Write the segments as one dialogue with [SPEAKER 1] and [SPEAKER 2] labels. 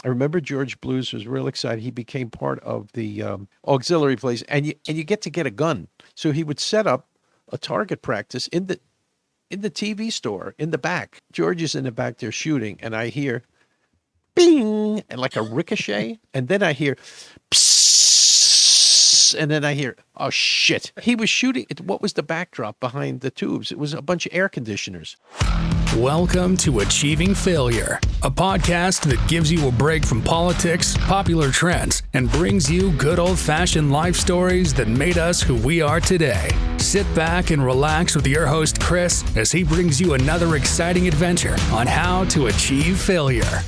[SPEAKER 1] I remember George Blues was real excited. He became part of the auxiliary police, and you get a gun. So he would set up a target practice in the TV store in the back. George is in the back there shooting, and I hear bing and like a ricochet, and then I hear psst, and then I hear oh shit. He was shooting. What was the backdrop behind the tubes? It was a bunch of air conditioners.
[SPEAKER 2] Welcome to Achieving Failure, a podcast that gives you a break from politics, popular trends, and brings you good old-fashioned life stories that made us who we are today. Sit back and relax with your host, Chris, as he brings you another exciting adventure on how to achieve failure.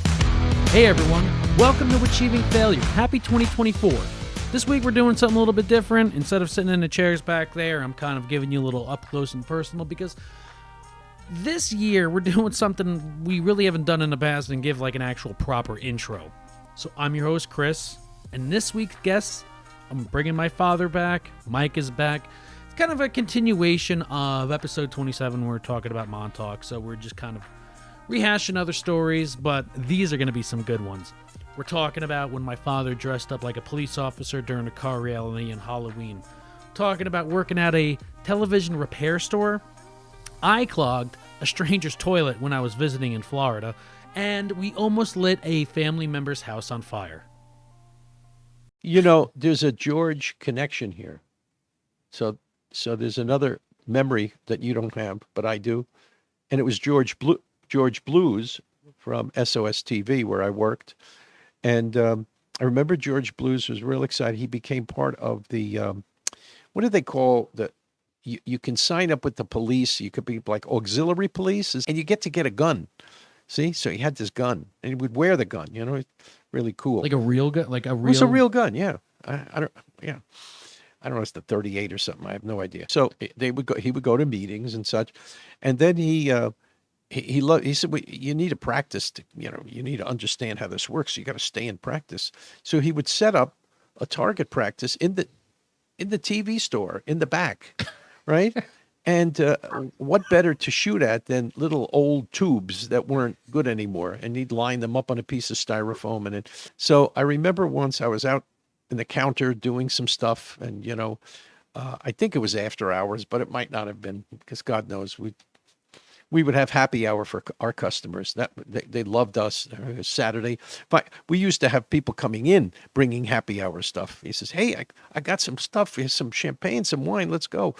[SPEAKER 3] Hey everyone, welcome to Achieving Failure. Happy 2024. This week we're doing something a little bit different. Instead of sitting in the chairs back there, I'm kind of giving you a little up close and personal because this year we're doing something we really haven't done in the past and give like an actual proper intro. So I'm your host, Chris, and this week's guest, I'm bringing my father back. Mike is back. It's kind of a continuation of episode 27 where we're talking about Montauk, so we're just kind of rehashing other stories, but these are going to be some good ones. We're talking about when my father dressed up like a police officer during a car rally on Halloween. Talking about working at a television repair store. I clogged a stranger's toilet when I was visiting in Florida, and we almost lit a family member's house on fire.
[SPEAKER 1] You know, there's a George connection here. So there's another memory that you don't have, but I do. And it was George Blues from SOS TV where I worked. And I remember George Blues was real excited. He became part of the, what do they call you can sign up with the police. You could be like auxiliary police, and you get a gun. See? So he had this gun, and he would wear the gun, really cool.
[SPEAKER 3] Like a real gun? Like a real...
[SPEAKER 1] It was a real gun, yeah. I don't know, it's the 38 or something. I have no idea. So he would go to meetings and such. And then he said, well, you need to practice to, you need to understand how this works. So you got to stay in practice. So he would set up a target practice in the TV store in the back, right? And what better to shoot at than little old tubes that weren't good anymore? And he'd line them up on a piece of styrofoam. So I remember once I was out in the counter doing some stuff, and I think it was after hours, but it might not have been, because God knows we would have happy hour for our customers. That they loved us. Saturday, but we used to have people coming in bringing happy hour stuff. He says, "Hey, I got some stuff. Here's some champagne, some wine. Let's go."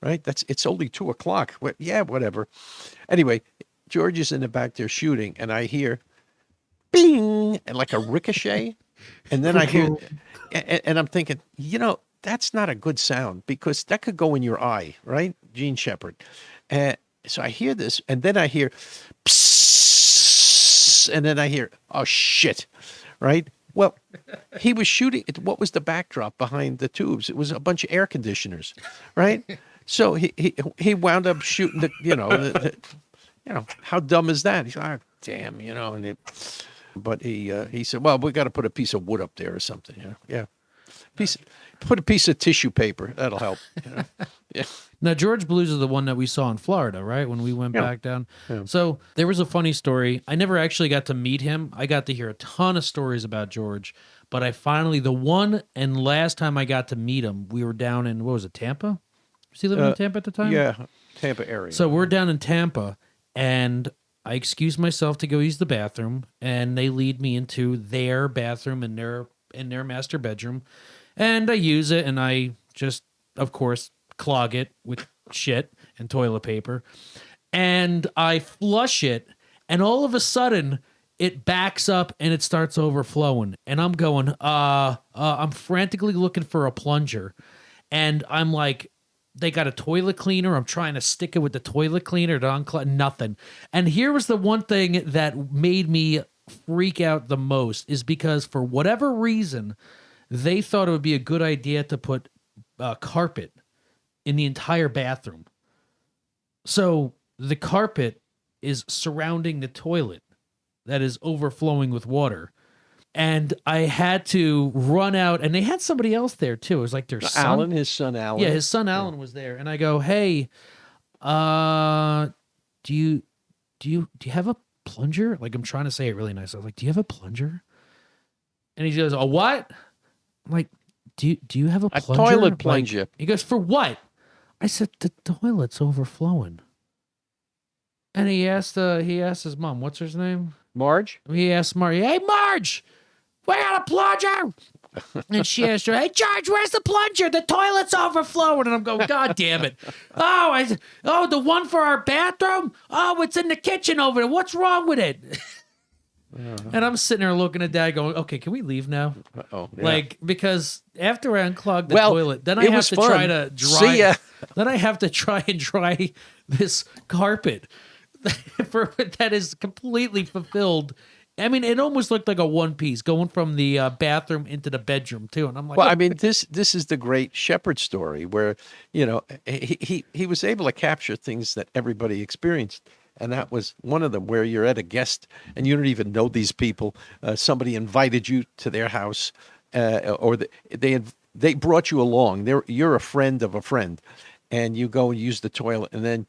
[SPEAKER 1] Right? It's only 2:00. Yeah, whatever. Anyway, George is in the back there shooting, and I hear bing and like a ricochet, and then I hear, and I'm thinking, that's not a good sound because that could go in your eye, right? Gene Shepard. So I hear this, and then I hear psst, and then I hear, oh, shit, right? Well, he was shooting. What was the backdrop behind the tubes? It was a bunch of air conditioners, right? So he wound up shooting how dumb is that? He's like, oh, damn, but he said, well, we got to put a piece of wood up there or something, yeah. Put a piece of tissue paper. That'll help. Yeah.
[SPEAKER 3] Now, George Blues is the one that we saw in Florida, right? When we went back down. Yeah. So there was a funny story. I never actually got to meet him. I got to hear a ton of stories about George, but the one and last time I got to meet him, we were down in, what was it, Tampa? Was he living in Tampa at the time?
[SPEAKER 1] Yeah, Tampa area.
[SPEAKER 3] So we're down in Tampa, and I excuse myself to go use the bathroom, and they lead me into their bathroom in their master bedroom. And I use it, and I just, of course, clog it with shit and toilet paper. And I flush it, and all of a sudden, it backs up and it starts overflowing. And I'm going, I'm frantically looking for a plunger. And I'm like, they got a toilet cleaner. I'm trying to stick it with the toilet cleaner to unclog, nothing. And here was the one thing that made me freak out the most is because for whatever reason, they thought it would be a good idea to put carpet in the entire bathroom. So the carpet is surrounding the toilet that is overflowing with water. And I had to run out, and they had somebody else there too. It was like their son.
[SPEAKER 1] His son Alan.
[SPEAKER 3] Yeah, his son Alan was there. And I go, hey, do you have a plunger? Like, I'm trying to say it really nice. I was like, do you have a plunger? And he goes, "A what?" I'm like, "Do you have a
[SPEAKER 1] A
[SPEAKER 3] plunger?"
[SPEAKER 1] toilet
[SPEAKER 3] Like,
[SPEAKER 1] plunger.
[SPEAKER 3] he goes, "For what?" I said, "The toilet's overflowing." And he asked his mom, what's her name?
[SPEAKER 1] Marge?
[SPEAKER 3] He asked Marge, "Hey Marge, we got a plunger." And she asked her, "Hey George, where's the plunger? The toilet's overflowing." And I'm going, "God damn it. Oh, the one for our bathroom? Oh, it's in the kitchen over there. What's wrong with it?" And I'm sitting there looking at Dad going, "Okay, can we leave now?"
[SPEAKER 1] Oh, yeah.
[SPEAKER 3] Like, because after I unclog the
[SPEAKER 1] Well,
[SPEAKER 3] toilet, then I
[SPEAKER 1] it
[SPEAKER 3] have
[SPEAKER 1] was
[SPEAKER 3] to
[SPEAKER 1] fun.
[SPEAKER 3] try to dry.
[SPEAKER 1] See ya.
[SPEAKER 3] Then I have to try and dry this carpet for that is completely fulfilled. I mean, it almost looked like a one piece going from the bathroom into the bedroom too. And I'm like,
[SPEAKER 1] Well,
[SPEAKER 3] "Oh."
[SPEAKER 1] I mean, this is the great shepherd story where, he was able to capture things that everybody experienced. And that was one of them, where you're at a guest and you don't even know these people. Somebody invited you to their house, or they brought you along. You're a friend of a friend, and you go and use the toilet, and then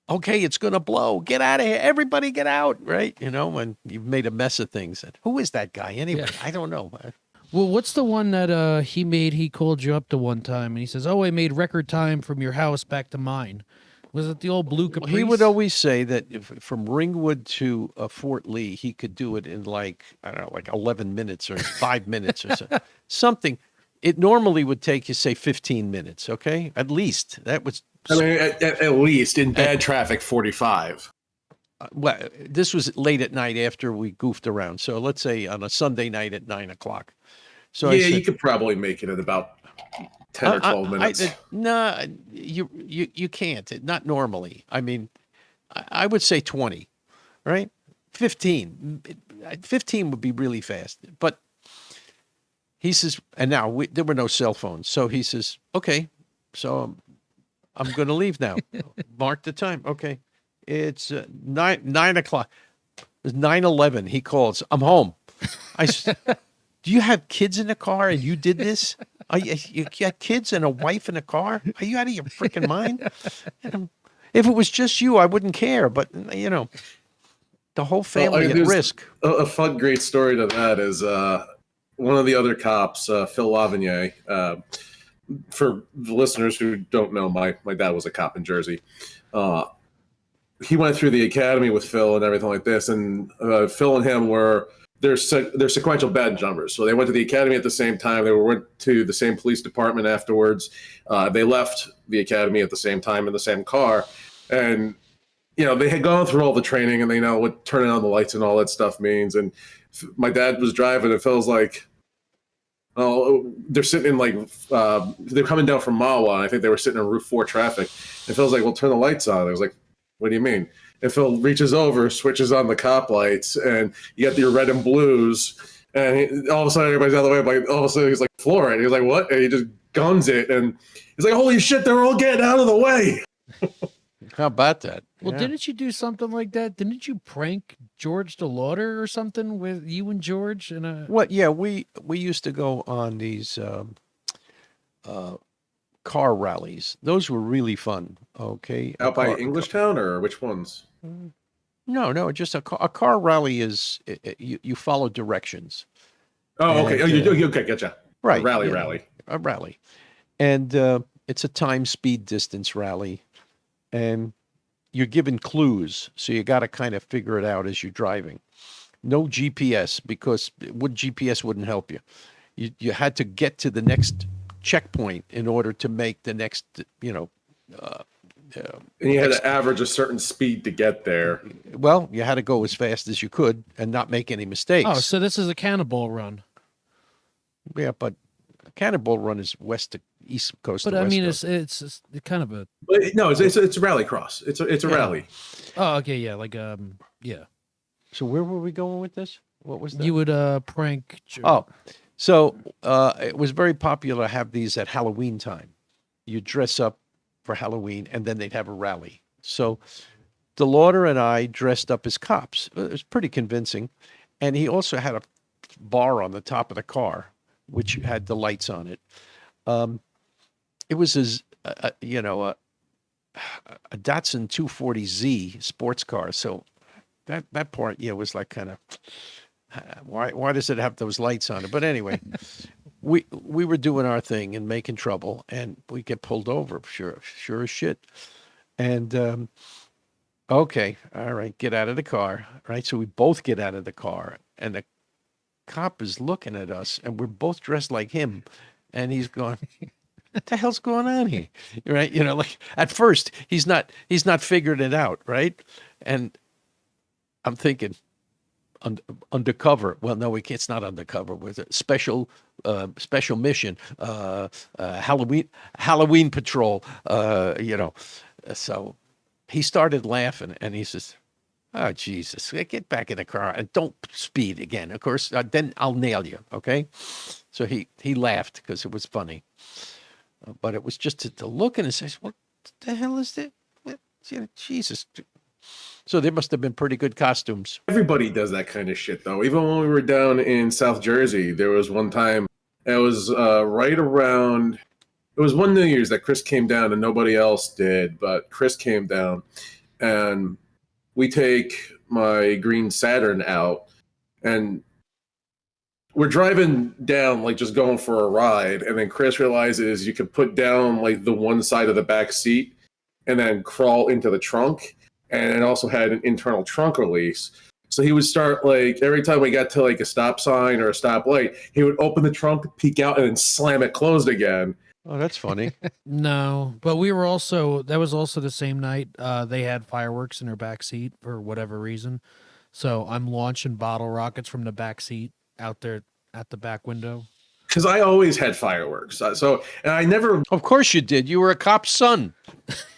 [SPEAKER 1] okay, it's gonna blow. Get out of here, everybody! Get out! Right? When you've made a mess of things. And who is that guy anyway?
[SPEAKER 3] Yeah.
[SPEAKER 1] I don't know.
[SPEAKER 3] Well, what's the one that he made? He called you up to one time and he says, "Oh, I made record time from your house back to mine." Was it the old blue Caprice?
[SPEAKER 1] He would always say that from Ringwood to Fort Lee, he could do it in like, I don't know, like 11 minutes or 5 minutes or so. Something. It normally would take you, say, 15 minutes, okay? At least. That was,
[SPEAKER 4] I mean, at least in bad traffic, 45.
[SPEAKER 1] well, this was late at night after we goofed around. So let's say on a Sunday night at 9 o'clock. So
[SPEAKER 4] Yeah,
[SPEAKER 1] I said,
[SPEAKER 4] you could probably make it in about 10 or 12 minutes.
[SPEAKER 1] No, you can't. Not normally. I mean, I would say 20, right? 15. 15 would be really fast. But he says, and now there were no cell phones. So he says, okay, so I'm going to leave now. Mark the time. Okay. It's 9 o'clock. It's 9:11. He calls. I'm home. I said, do you have kids in the car and you did this? You got kids and a wife in a car? Are you out of your freaking mind? If it was just you, I wouldn't care. But, the whole family at
[SPEAKER 4] there's
[SPEAKER 1] risk.
[SPEAKER 4] A fun, great story to that is one of the other cops, Phil Lavigny. For the listeners who don't know, my dad was a cop in Jersey. He went through the academy with Phil and everything like this. And Phil and him were they're sequential badge numbers. So they went to the academy at the same time. They went to the same police department afterwards. They left the academy at the same time in the same car. And, they had gone through all the training and they know what turning on the lights and all that stuff means. And my dad was driving and Phil's like, oh, they're sitting in they're coming down from Mawa. And I think they were sitting in Route 4 traffic. And Phil's like, well, turn the lights on. I was like, what do you mean? And Phil reaches over, switches on the cop lights, and you got your red and blues. And all of a sudden, everybody's out of the way. Like, all of a sudden, he's like, floor it. He's like, what? And he just guns it. And he's like, holy shit, they're all getting out of the way.
[SPEAKER 1] How about that?
[SPEAKER 3] Well,
[SPEAKER 1] Yeah.
[SPEAKER 3] didn't you do something like that? Didn't you prank George DeLauder or something with you and George?
[SPEAKER 1] What? Yeah, we used to go on these car rallies. Those were really fun. Okay.
[SPEAKER 4] Out by Englishtown, or which ones?
[SPEAKER 1] No, just a car rally is you follow directions.
[SPEAKER 4] Oh, okay.
[SPEAKER 1] And,
[SPEAKER 4] Okay, gotcha.
[SPEAKER 1] Right.
[SPEAKER 4] Rally.
[SPEAKER 1] A rally. And it's a time, speed, distance rally. And you're given clues. So you got to kind of figure it out as you're driving. No GPS, because GPS wouldn't help you. You had to get to the next checkpoint in order to make the next,
[SPEAKER 4] And you had to average a certain speed to get there.
[SPEAKER 1] well, you had to go as fast as you could and not make any mistakes.
[SPEAKER 3] Oh, so this is a cannonball run.
[SPEAKER 1] Yeah, but Cannonball Run is west to east coast.
[SPEAKER 3] But
[SPEAKER 1] to
[SPEAKER 3] I
[SPEAKER 1] west
[SPEAKER 3] mean,
[SPEAKER 1] coast.
[SPEAKER 3] it's kind of a.
[SPEAKER 4] But no, it's a rally cross. It's a rally.
[SPEAKER 3] Oh, okay, yeah, yeah.
[SPEAKER 1] So where were we going with this? What was that?
[SPEAKER 3] You would prank.
[SPEAKER 1] Oh, so it was very popular to have these at Halloween time. You dress up for Halloween, and then they'd have a rally. So DeLauder and I dressed up as cops. It was pretty convincing. And he also had a bar on the top of the car, which had the lights on it. It was a Datsun 240Z sports car. So that part, was like kind of, Why does it have those lights on it? But anyway, we were doing our thing and making trouble, and we get pulled over. Sure as shit. And okay, all right, get out of the car. Right, so we both get out of the car, and the cop is looking at us, and we're both dressed like him, and he's going, "What the hell's going on here?" Right, like at first he's not figured it out, right? And I'm thinking, undercover. Well, no, it's not undercover. With a special mission, Halloween patrol. So he started laughing, and he says, "Oh, Jesus, get back in the car and don't speed again. Of course, then I'll nail you." Okay. So he laughed because it was funny, but it was just to look and say, "What the hell is that?" Jesus. So there must have been pretty good costumes.
[SPEAKER 4] Everybody does that kind of shit, though. Even when we were down in South Jersey, there was one time, it was right around, it was one New Year's that Chris came down and nobody else did, but Chris came down, and we take my green Saturn out, and we're driving down, like just going for a ride, and then Chris realizes you could put down like the one side of the back seat and then crawl into the trunk. And it also had an internal trunk release. So he would start, like, every time we got to like a stop sign or a stoplight, he would open the trunk, peek out, and then slam it closed again.
[SPEAKER 1] Oh, that's funny.
[SPEAKER 3] No, but that was also the same night they had fireworks in her back seat for whatever reason. So I'm launching bottle rockets from the back seat out there at the back window.
[SPEAKER 4] Because I always had fireworks. And I never.
[SPEAKER 1] Of course you did. You were a cop's son.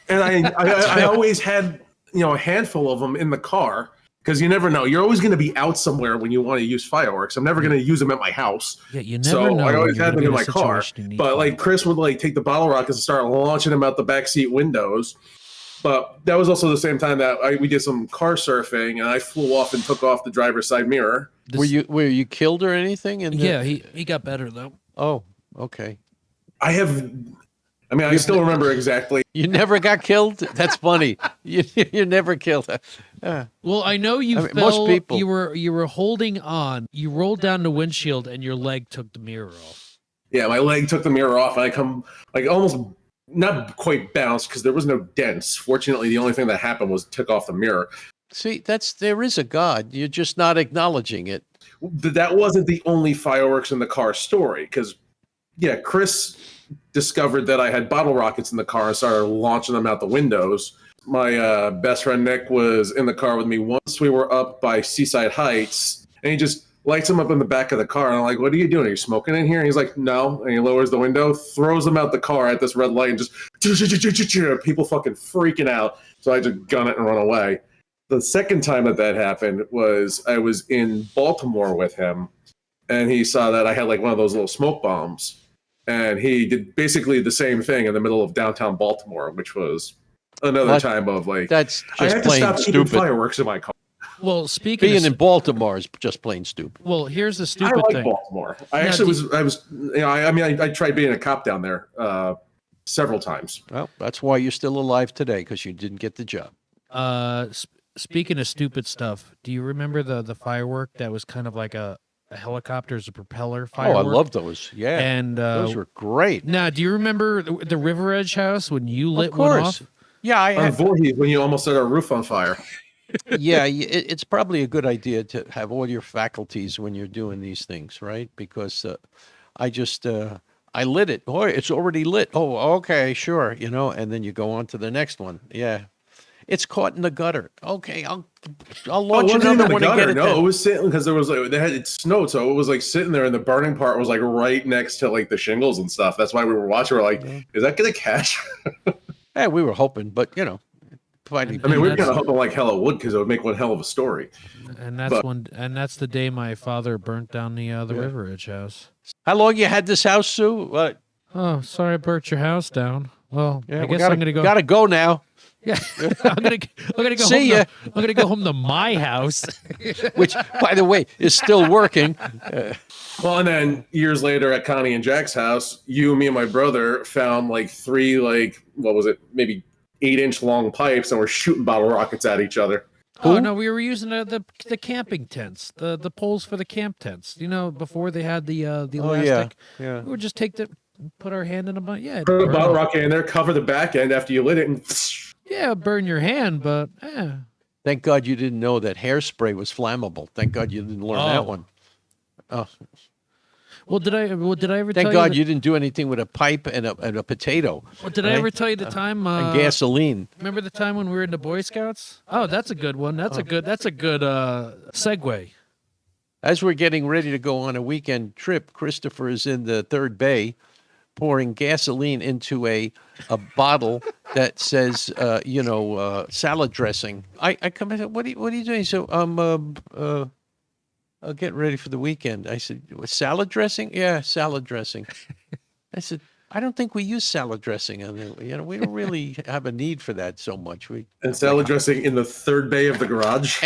[SPEAKER 4] And I always had, a handful of them in the car. Because you never know. You're always going to be out somewhere when you want to use fireworks. I'm never going to use them at my house.
[SPEAKER 3] Yeah, you never know.
[SPEAKER 4] So I always had them in my car. But like Chris would like take the bottle rockets and start launching them out the backseat windows. But that was also the same time that we did some car surfing, and I flew off and took off the driver's side mirror.
[SPEAKER 1] Were you killed or anything?
[SPEAKER 3] Yeah, he got better though.
[SPEAKER 1] Oh, okay.
[SPEAKER 4] I still remember exactly.
[SPEAKER 1] You never got killed? That's funny. You never killed.
[SPEAKER 3] Well, I know you fell.
[SPEAKER 1] Most people.
[SPEAKER 3] You were holding on. You rolled down the windshield, and your leg took the mirror off.
[SPEAKER 4] Yeah, my leg took the mirror off, and I come like almost not quite bounced because there was no dents. Fortunately, the only thing that happened was took off the mirror.
[SPEAKER 1] See, there is a God. You're just not acknowledging it.
[SPEAKER 4] That wasn't the only fireworks in the car story, because Chris discovered that I had bottle rockets in the car and started launching them out the windows. My best friend Nick was in the car with me once. We were up by Seaside Heights, and he just lights them up in the back of the car. And I'm like, "What are you doing? Are you smoking in here?" And he's like, "No." And he lowers the window, throws them out the car at this red light, and just people fucking freaking out. So I just gun it and run away. The second time that happened was I was in Baltimore with him, and he saw that I had like one of those little smoke bombs. And he did basically the same thing in the middle of downtown Baltimore, which was another time of like,
[SPEAKER 1] that's
[SPEAKER 4] I
[SPEAKER 1] just
[SPEAKER 4] had to
[SPEAKER 1] plain
[SPEAKER 4] stop eating
[SPEAKER 1] stupid.
[SPEAKER 4] fireworks in my car.
[SPEAKER 3] Well,
[SPEAKER 1] Being in Baltimore is just plain stupid.
[SPEAKER 3] Well, here's the
[SPEAKER 4] I
[SPEAKER 3] stupid
[SPEAKER 4] like
[SPEAKER 3] thing.
[SPEAKER 4] Baltimore. I tried being a cop down there several times.
[SPEAKER 1] Well, that's why you're still alive today, because you didn't get the job.
[SPEAKER 3] Speaking of stupid stuff, do you remember the firework that was kind of like a helicopter's a propeller firework?
[SPEAKER 1] Oh, I love those. Yeah,
[SPEAKER 3] and
[SPEAKER 1] those were great.
[SPEAKER 3] Now, do you remember the River Edge house when you lit
[SPEAKER 1] of course.
[SPEAKER 3] one off?
[SPEAKER 1] Yeah, I
[SPEAKER 4] On
[SPEAKER 1] had.
[SPEAKER 4] Voorhees, when you almost set our roof on fire.
[SPEAKER 1] Yeah, it's probably a good idea to have all your faculties when you're doing these things, right? Because I lit it. Oh, it's already lit. Oh, okay, sure. And then you go on to the next one. Yeah. It's caught in the gutter. Okay, I'll launch another one and get it.
[SPEAKER 4] No, it was sitting because it snowed, so it was like sitting there, and the burning part was like right next to like the shingles and stuff. That's why we were watching. We're like, is that gonna catch?
[SPEAKER 1] Yeah, we were hoping, but we were kind
[SPEAKER 4] of hoping like hell it would, because it would make one hell of a story.
[SPEAKER 3] And that's the day my father burnt down the River Edge house.
[SPEAKER 1] How long you had this house, Sue? What?
[SPEAKER 3] Oh, sorry, I burnt your house down. Well,
[SPEAKER 1] Yeah,
[SPEAKER 3] I guess I'm gonna go.
[SPEAKER 1] Gotta go now.
[SPEAKER 3] Yeah, I'm gonna go.
[SPEAKER 1] See
[SPEAKER 3] home
[SPEAKER 1] ya.
[SPEAKER 3] I'm gonna go home to my house,
[SPEAKER 1] Which, by the way, is still working.
[SPEAKER 4] Well, and then years later at Connie and Jack's house, me and my brother found like 3 maybe 8-inch long pipes, and we're shooting bottle rockets at each other.
[SPEAKER 3] Oh no, we were using the camping tents, the poles for the camp tents. You know, before they had the
[SPEAKER 1] Oh, yeah.
[SPEAKER 3] elastic.
[SPEAKER 1] Yeah.
[SPEAKER 3] We would just put our hand in a butt. Yeah, it'd
[SPEAKER 4] Put a
[SPEAKER 3] burn
[SPEAKER 4] bottle
[SPEAKER 3] off.
[SPEAKER 4] rocket in there, cover the back end after you lit it, and
[SPEAKER 3] Yeah, burn your hand, but
[SPEAKER 1] Thank God you didn't know that hairspray was flammable. Thank God you didn't learn that one. Oh,
[SPEAKER 3] Well, did I ever
[SPEAKER 1] thank
[SPEAKER 3] tell
[SPEAKER 1] God
[SPEAKER 3] you?
[SPEAKER 1] you didn't do anything with a pipe and a potato.
[SPEAKER 3] Well, did I
[SPEAKER 1] right?
[SPEAKER 3] ever tell you the time?
[SPEAKER 1] And gasoline.
[SPEAKER 3] Remember the time when we were in the Boy Scouts? Oh, that's a good one. That's a good segue.
[SPEAKER 1] As we're getting ready to go on a weekend trip, Christopher is in the third bay pouring gasoline into a bottle that says, salad dressing. I come in and said, what are you doing? So I'll get ready for the weekend. I said, salad dressing? Yeah, salad dressing. I said, I don't think we use salad dressing. We don't really have a need for that so much.
[SPEAKER 4] and salad dressing in the third bay of the garage.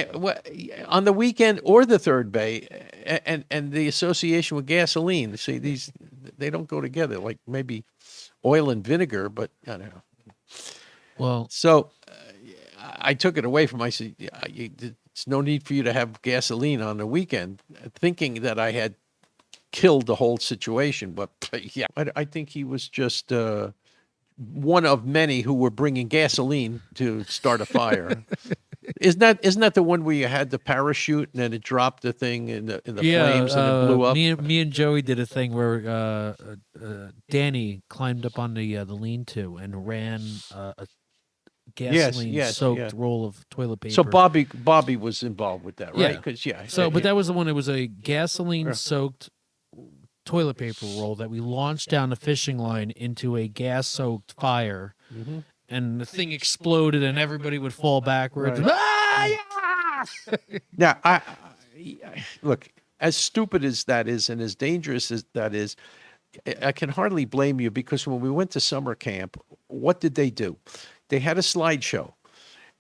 [SPEAKER 1] On the weekend or the third bay, and the association with gasoline. See, they don't go together. Like maybe oil and vinegar, but I don't know.
[SPEAKER 3] Well,
[SPEAKER 1] So I took it away from him. I said, "It's no need for you to have gasoline on the weekend," thinking that I had killed the whole situation. But yeah, I think he was just one of many who were bringing gasoline to start a fire. Isn't that the one where you had the parachute and then it dropped the thing in the flames and it blew up?
[SPEAKER 3] Me and Joey did a thing where Danny climbed up on the lean-to and ran a gasoline-soaked roll of toilet paper.
[SPEAKER 1] So Bobby was involved with that, right?
[SPEAKER 3] Yeah.
[SPEAKER 1] Because
[SPEAKER 3] But that was the one. It was a gasoline-soaked toilet paper roll that we launched down a fishing line into a gas-soaked fire, and the thing exploded, and everybody would fall backwards.
[SPEAKER 1] Right.
[SPEAKER 3] Ah, yeah!
[SPEAKER 1] Now, I look, as stupid as that is and as dangerous as that is, I can hardly blame you, because when we went to summer camp, what did they do? They had a slideshow,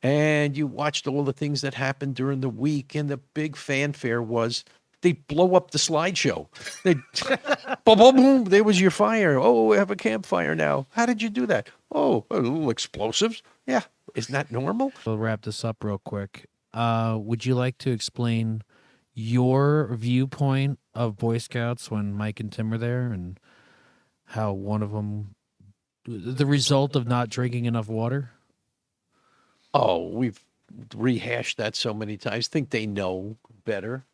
[SPEAKER 1] and you watched all the things that happened during the week, and the big fanfare was they blow up the slideshow. They boom, boom, boom, there was your fire. Oh, we have a campfire now. How did you do that? Oh, a little explosives. Yeah, isn't that normal?
[SPEAKER 3] We'll wrap this up real quick. Would you like to explain your viewpoint of Boy Scouts when Mike and Tim were there, and how one of them, the result of not drinking enough water?
[SPEAKER 1] Oh, we've rehashed that so many times. Think they know better.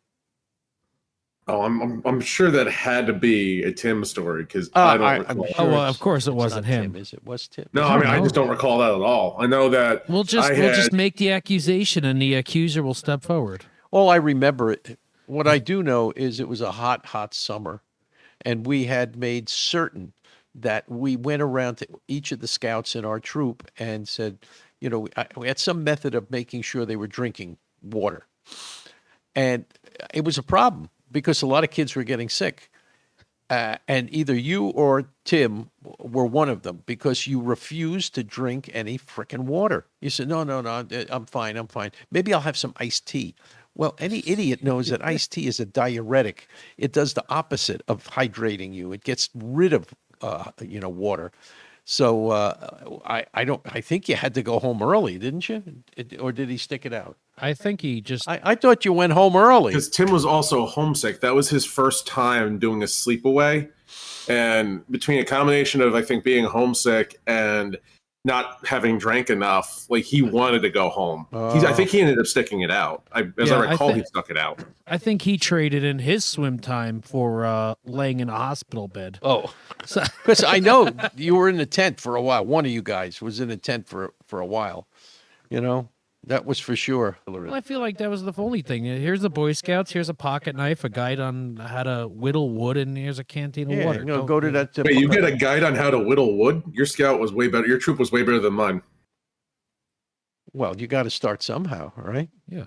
[SPEAKER 4] Oh, I'm sure that had to be a Tim story, because I don't recall.
[SPEAKER 1] sure
[SPEAKER 3] Oh, well,
[SPEAKER 1] it's-
[SPEAKER 3] of course it
[SPEAKER 1] it's
[SPEAKER 3] wasn't
[SPEAKER 1] not
[SPEAKER 3] him.
[SPEAKER 1] Tim, is it? Was Tim?
[SPEAKER 4] No,
[SPEAKER 3] I don't
[SPEAKER 4] I
[SPEAKER 3] know.
[SPEAKER 4] just don't recall that at all. I know that
[SPEAKER 3] We'll just make the accusation, and the accuser will step forward.
[SPEAKER 1] All I remember, what I do know is it was a hot, hot summer, and we had made certain that we went around to each of the scouts in our troop and said, we had some method of making sure they were drinking water. And it was a problem because a lot of kids were getting sick. And either you or Tim were one of them, because you refused to drink any frickin' water. You said, no, I'm fine. Maybe I'll have some iced tea. Well, any idiot knows that iced tea is a diuretic. It does the opposite of hydrating you. It gets rid of, water. So I think you had to go home early, didn't you? Or did he stick it out?
[SPEAKER 3] I think he just.
[SPEAKER 1] I thought you went home early.
[SPEAKER 4] because Tim was also homesick. That was his first time doing a sleepaway, and between a combination of, I think, being homesick and not having drank enough, like, he wanted to go home. I think he ended up sticking it out. As I recall, he stuck it out.
[SPEAKER 3] I think he traded in his swim time for laying in a hospital bed.
[SPEAKER 1] Oh,
[SPEAKER 3] So,
[SPEAKER 1] because I know you were in the tent for a while. One of you guys was in the tent for a while. That was for sure.
[SPEAKER 3] well, I feel like that was the only thing. Here's the Boy Scouts. Here's a pocket knife, a guide on how to whittle wood, and here's a canteen of
[SPEAKER 1] Yeah,
[SPEAKER 3] water.
[SPEAKER 1] go to that.
[SPEAKER 4] Wait, you get a guide on how to whittle wood? Your scout was way better. Your troop was way better than mine.
[SPEAKER 1] Well, you got to start somehow, right?
[SPEAKER 3] Yeah.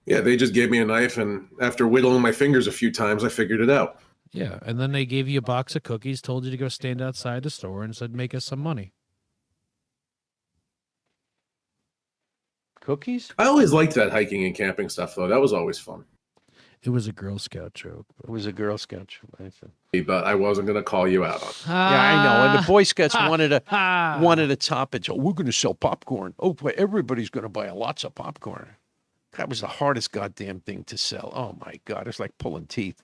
[SPEAKER 4] Yeah, they just gave me a knife, and after whittling my fingers a few times, I figured it out.
[SPEAKER 3] Yeah, and then they gave you a box of cookies, told you to go stand outside the store, and said, "Make us some money."
[SPEAKER 1] Cookies?
[SPEAKER 4] I always liked that hiking and camping stuff, though. That was always fun.
[SPEAKER 3] It was a Girl Scout joke.
[SPEAKER 1] It was a Girl Scout. I said.
[SPEAKER 4] But I wasn't going to call you out on it.
[SPEAKER 1] Yeah, I know. And the Boy Scouts
[SPEAKER 3] Ah.
[SPEAKER 1] wanted to top it. So we're going to sell popcorn. Oh, boy, everybody's going to buy lots of popcorn. That was the hardest goddamn thing to sell. Oh my God, it's like pulling teeth.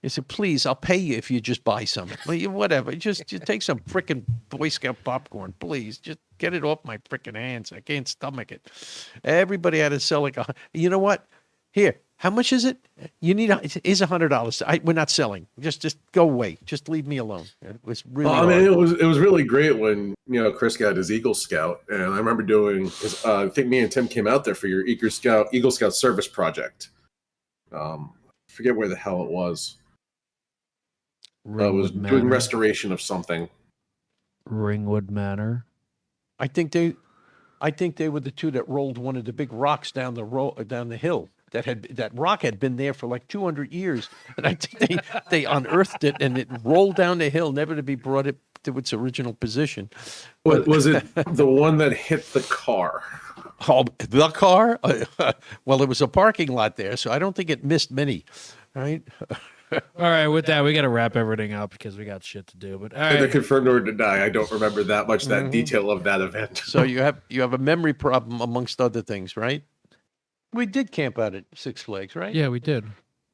[SPEAKER 1] He said, "Please, I'll pay you if you just buy some. Well, whatever. Just take some frickin' Boy Scout popcorn, please. Just get it off my frickin' hands. I can't stomach it." Everybody had to sell like You know what? Here, how much is it? You need is $100. We're not selling. Just go away. Just leave me alone. It was really.
[SPEAKER 4] I mean, it was really great when Chris got his Eagle Scout, and I remember doing. I think me and Tim came out there for your Eagle Scout service project. Forget where the hell it was. It was doing restoration of something.
[SPEAKER 3] Ringwood Manor.
[SPEAKER 1] I think they were the two that rolled one of the big rocks down the hill. That rock had been there for like 200 years, and I think they unearthed it, and it rolled down the hill, never to be brought it to its original position.
[SPEAKER 4] But was it the one that hit the car?
[SPEAKER 1] Oh, the car? Well, there was a parking lot there, so I don't think it missed many. Right?
[SPEAKER 3] All right, with that, we got to wrap everything up because we got shit to do. But all
[SPEAKER 4] Either
[SPEAKER 3] right.
[SPEAKER 4] confirmed or deny. I don't remember that detail of that event.
[SPEAKER 1] So you have a memory problem amongst other things, right? We did camp out at Six Flags, right?
[SPEAKER 3] Yeah, we did.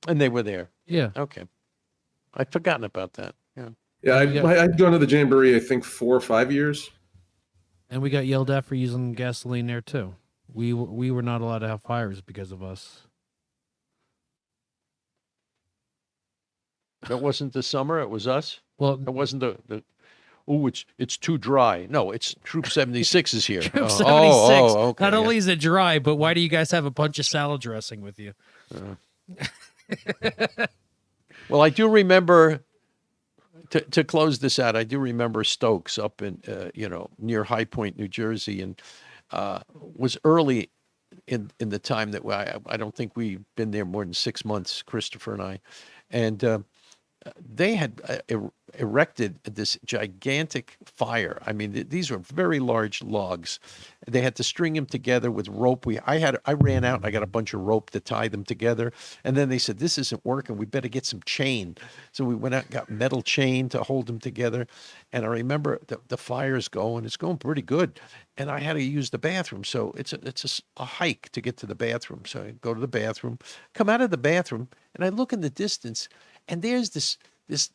[SPEAKER 1] And they were there.
[SPEAKER 3] Yeah.
[SPEAKER 1] Okay. I'd forgotten about that. Yeah.
[SPEAKER 4] Yeah, I'd gone to the Jamboree, I think 4 or 5 years.
[SPEAKER 3] And we got yelled at for using gasoline there too. We were not allowed to have fires because of us.
[SPEAKER 1] That wasn't the summer. It was us.
[SPEAKER 3] Well,
[SPEAKER 1] It wasn't the. Oh, it's too dry. No, it's Troop 76 is here.
[SPEAKER 3] Troop 76.
[SPEAKER 1] Okay.
[SPEAKER 3] Not
[SPEAKER 1] yeah.
[SPEAKER 3] only is it dry, but why do you guys have a bunch of salad dressing with you?
[SPEAKER 1] Well, I do remember. To close this out, I do remember Stokes up in near High Point, New Jersey, and was early in the time that I don't think we've been there more than 6 months, Christopher and I, and they had erected this gigantic fire. I mean, these were very large logs. They had to string them together with rope. I ran out and I got a bunch of rope to tie them together. And then they said, "This isn't working. We better get some chain." So we went out and got metal chain to hold them together. And I remember the fire's going. It's going pretty good. And I had to use the bathroom. So it's a hike to get to the bathroom. So I go to the bathroom, come out of the bathroom, and I look in the distance, and there's this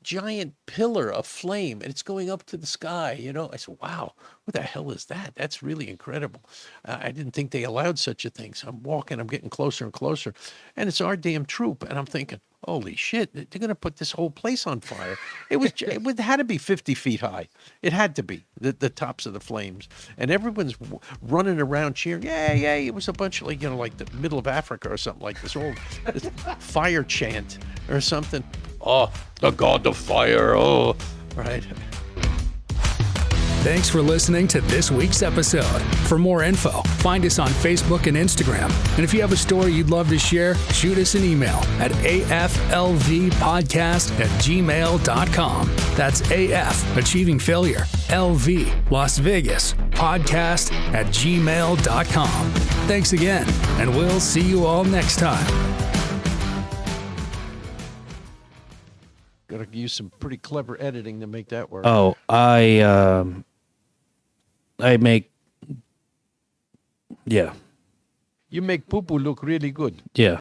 [SPEAKER 1] giant pillar of flame, and it's going up to the sky. I said, "Wow, what the hell is that? That's really incredible." I didn't think they allowed such a thing. So I'm walking, I'm getting closer and closer, and it's our damn troop. And I'm thinking, holy shit, they're going to put this whole place on fire. It had to be 50 feet high. It had to be the tops of the flames, and everyone's running around cheering, "Yay, yay." It was a bunch of like the middle of Africa or something like this fire chant or something. Oh, the god of fire. Oh, right.
[SPEAKER 2] Thanks for listening to this week's episode. For more info, find us on Facebook and Instagram. And if you have a story you'd love to share, shoot us an email at aflvpodcast@gmail.com. That's AF, Achieving Failure, LV, Las Vegas, podcast@gmail.com. Thanks again, and we'll see you all next time.
[SPEAKER 1] Got to use some pretty clever editing to make that work.
[SPEAKER 3] Oh, I make. Yeah.
[SPEAKER 1] You make poo-poo look really good.
[SPEAKER 3] Yeah.